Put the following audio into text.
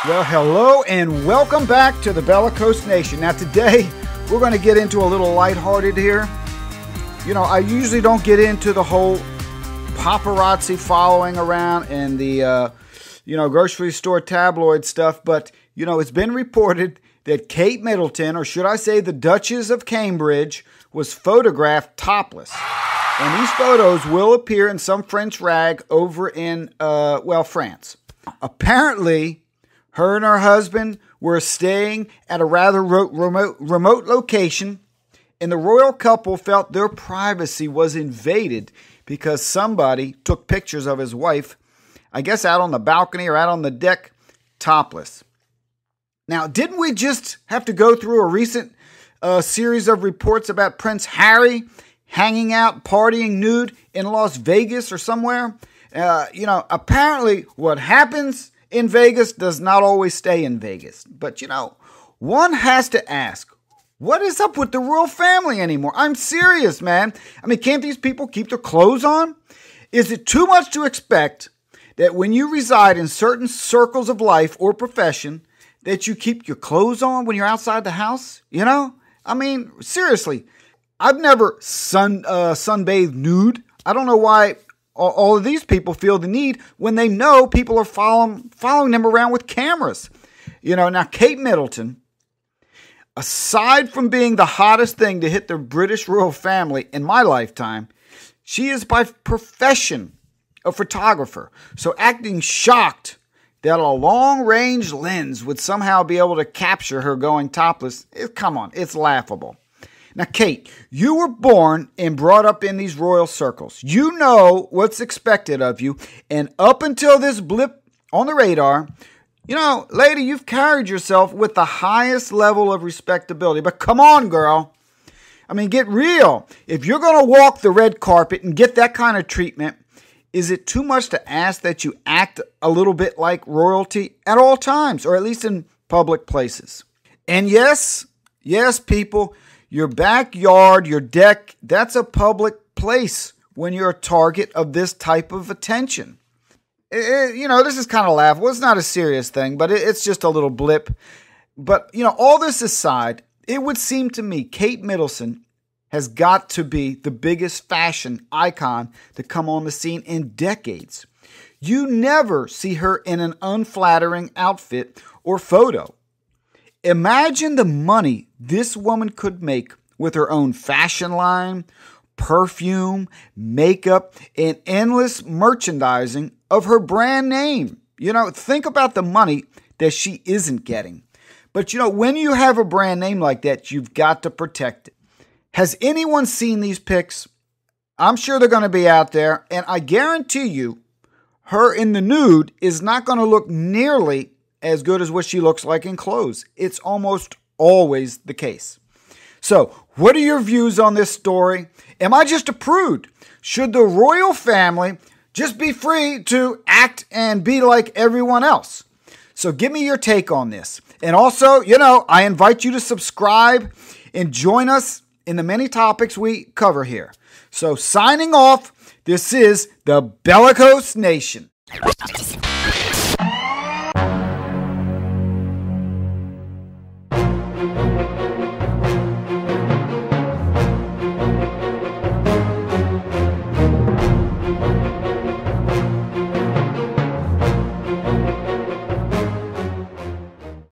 Well, hello and welcome back to the Bellicose Nation. Now today, we're going to get into a little lighthearted here. You know, I usually don't get into the whole paparazzi following around and the, grocery store tabloid stuff. But, it's been reported that Kate Middleton, or should I say the Duchess of Cambridge, was photographed topless. And these photos will appear in some French rag over in, France. Apparently, her and her husband were staying at a rather remote location, and the royal couple felt their privacy was invaded because somebody took pictures of his wife, I guess out on the balcony or out on the deck, topless. Now, didn't we just have to go through a recent series of reports about Prince Harry hanging out, partying nude in Las Vegas or somewhere? Apparently what happens in Vegas does not always stay in Vegas. But, one has to ask, what is up with the royal family anymore? I'm serious, man. I mean, can't these people keep their clothes on? Is it too much to expect that when you reside in certain circles of life or profession, that you keep your clothes on when you're outside the house? I mean, seriously, I've never sunbathed nude. I don't know why all of these people feel the need when they know people are following them around with cameras. Now Kate Middleton, aside from being the hottest thing to hit the British royal family in my lifetime, she is by profession a photographer. So acting shocked that a long-range lens would somehow be able to capture her going topless, come on, it's laughable. Now, Kate, you were born and brought up in these royal circles. You know what's expected of you. And up until this blip on the radar, lady, you've carried yourself with the highest level of respectability. But come on, girl. I mean, get real. If you're going to walk the red carpet and get that kind of treatment, is it too much to ask that you act a little bit like royalty at all times, or at least in public places? And yes, people, your backyard, your deck, that's a public place when you're a target of this type of attention. This is kind of laughable. It's not a serious thing, but it's just a little blip. But, all this aside, it would seem to me Kate Middleton has got to be the biggest fashion icon to come on the scene in decades. You never see her in an unflattering outfit or photo. Imagine the money this woman could make with her own fashion line, perfume, makeup, and endless merchandising of her brand name. Think about the money that she isn't getting. But when you have a brand name like that, you've got to protect it. Has anyone seen these pics? I'm sure they're going to be out there, and I guarantee you, her in the nude is not going to look nearly as good as what she looks like in clothes. It's almost always the case. So, what are your views on this story? Am I just a prude? Should the royal family just be free to act and be like everyone else? So give me your take on this. And also, I invite you to subscribe and join us in the many topics we cover here. So signing off, this is the Bellicose Nation.